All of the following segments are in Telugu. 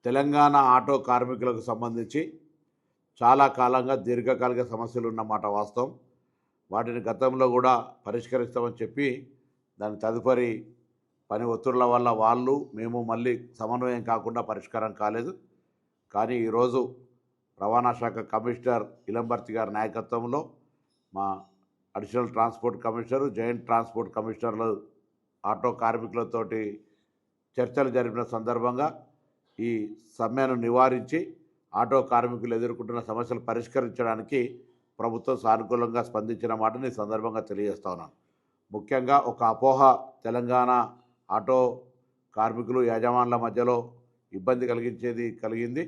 తెలంగాణ ఆటో కార్మికులకు సంబంధించి చాలా కాలంగా దీర్ఘకాలిక సమస్యలు ఉన్నమాట వాస్తవం. వాటిని గతంలో కూడా పరిష్కరిస్తామని చెప్పి దాని తదుపరి పని ఒత్తిళ్ల వల్ల మేము మళ్ళీ సమన్వయం కాకుండా పరిష్కారం కాలేదు. కానీ ఈరోజు రవాణా శాఖ కమిషనర్ ఇలంబర్తి గారి నాయకత్వంలో మా additional transport commissioner, joint transport కమిషనర్లు ఆటో కార్మికులతోటి చర్చలు జరిపిన సందర్భంగా ఈ సమ్మెను నివారించి ఆటో కార్మికులు ఎదుర్కొంటున్న సమస్యలు పరిష్కరించడానికి ప్రభుత్వం సానుకూలంగా స్పందించిన మాటని ఈ సందర్భంగా తెలియజేస్తా ఉన్నాను. ముఖ్యంగా ఒక అపోహ తెలంగాణ ఆటో కార్మికులు యాజమాన్ల మధ్యలో ఇబ్బంది కలిగింది.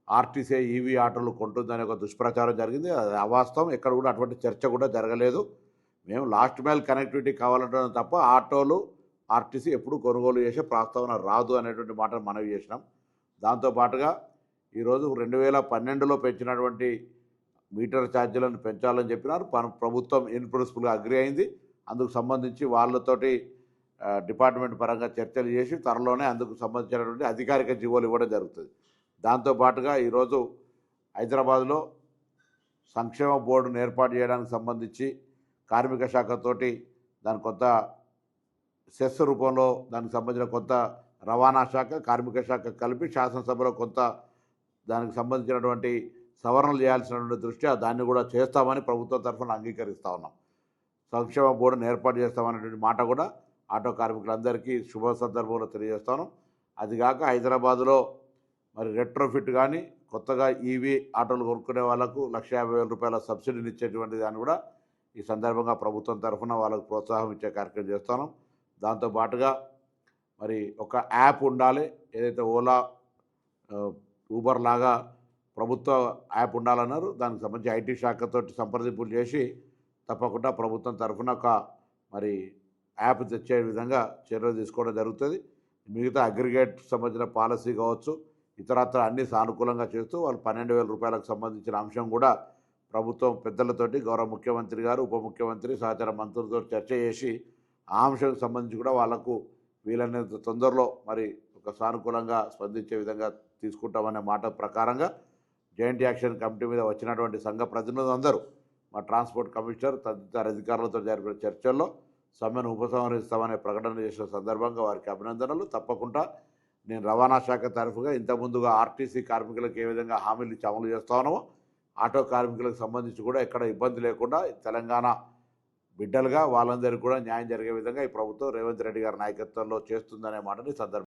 ఆర్టీసీ ఈవీ ఆటోలు కొంటుందనే ఒక దుష్ప్రచారం జరిగింది. అది అవాస్తవం. ఎక్కడ కూడా అటువంటి చర్చ కూడా జరగలేదు. మేము లాస్ట్ మైల్ కనెక్టివిటీ కావాలంటున్నాం తప్ప ఆటోలు ఆర్టీసీ ఎప్పుడు కొనుగోలు చేసే ప్రస్తావన రాదు అనేటువంటి మాటను మనవి చేసినాం. దాంతోపాటుగా ఈరోజు 2012లో పెంచినటువంటి మీటర్ ఛార్జీలను పెంచాలని చెప్పినారు. ప్రభుత్వం ఇన్ ప్రిన్సిపల్గా అగ్రి అయింది. అందుకు సంబంధించి వాళ్ళతోటి డిపార్ట్మెంట్ పరంగా చర్చలు చేసి త్వరలోనే అందుకు సంబంధించినటువంటి అధికారిక జీవోలు ఇవ్వడం జరుగుతుంది. దాంతోపాటుగా ఈరోజు హైదరాబాద్లో సంక్షేమ బోర్డును ఏర్పాటు చేయడానికి సంబంధించి కార్మిక శాఖతోటి దాని కొత్త సెస్ రూపంలో దానికి సంబంధించిన కొంత రవాణా శాఖ, కార్మిక శాఖ కలిపి శాసనసభలో కొంత దానికి సంబంధించినటువంటి సవరణలు చేయాల్సినటువంటి దృష్ట్యా దాన్ని కూడా చేస్తామని ప్రభుత్వం తరఫున అంగీకరిస్తూ ఉన్నాం. సంక్షేమ బోర్డును ఏర్పాటు చేస్తామనేటువంటి మాట కూడా ఆటో కార్మికులందరికీ శుభ సందర్భంలో తెలియజేస్తాను. అదిగాక హైదరాబాదులో మరి రెట్రోఫిట్ కానీ కొత్తగా ఈవీ ఆటోలు కొనుక్కునే వాళ్ళకు 1,50,000 రూపాయల సబ్సిడీని ఇచ్చేటువంటి దాన్ని కూడా ఈ సందర్భంగా ప్రభుత్వం తరఫున వాళ్ళకు ప్రోత్సాహం ఇచ్చే కార్యక్రమం చేస్తాను. దాంతోపాటుగా మరి ఒక యాప్ ఉండాలి. ఏదైతే ఓలా, ఊబర్ లాగా ప్రభుత్వ యాప్ ఉండాలన్నారు. దానికి సంబంధించి ఐటీ శాఖతో సంప్రదింపులు చేసి తప్పకుండా ప్రభుత్వం తరఫున ఒక మరి యాప్ తెచ్చే విధంగా చర్యలు తీసుకోవడం జరుగుతుంది. మిగతా అగ్రిగేట్ సంబంధించిన పాలసీ కావచ్చు, ఇతరత్ర అన్ని సానుకూలంగా చేస్తూ వాళ్ళు 12,000 రూపాయలకు సంబంధించిన అంశం కూడా ప్రభుత్వం పెద్దలతోటి గౌరవ ముఖ్యమంత్రి గారు, ఉప ముఖ్యమంత్రి, సహచార మంత్రులతో చర్చ చేసి ఆ అంశానికి సంబంధించి కూడా వాళ్లకు వీలైనంత తొందరలో మరి ఒక సానుకూలంగా స్పందించే విధంగా తీసుకుంటామనే మాట ప్రకారంగా జాయింట్ యాక్షన్ కమిటీ మీద వచ్చినటువంటి సంఘ ప్రతినిధులందరూ మా ట్రాన్స్పోర్ట్ కమిషనర్ తదితర అధికారులతో జరిపిన చర్చల్లో సమ్మెను ఉపసంహరిస్తామనే ప్రకటన చేసిన సందర్భంగా వారికి అభినందనలు. తప్పకుండా నేను రవాణా శాఖ తరఫుగా ఇంతకుముందుగా ఆర్టీసీ కార్మికులకు ఏ విధంగా హామీలు ఇచ్చి అమలు చేస్తా ఉన్నామో ఆటో కార్మికులకు సంబంధించి కూడా ఎక్కడ ఇబ్బంది లేకుండా తెలంగాణ బిడ్డలుగా వాళ్ళందరికీ కూడా న్యాయం జరిగే విధంగా ఈ ప్రభుత్వం రేవంత్ రెడ్డి గారి నాయకత్వంలో చేస్తుందనే మాటని సందర్భం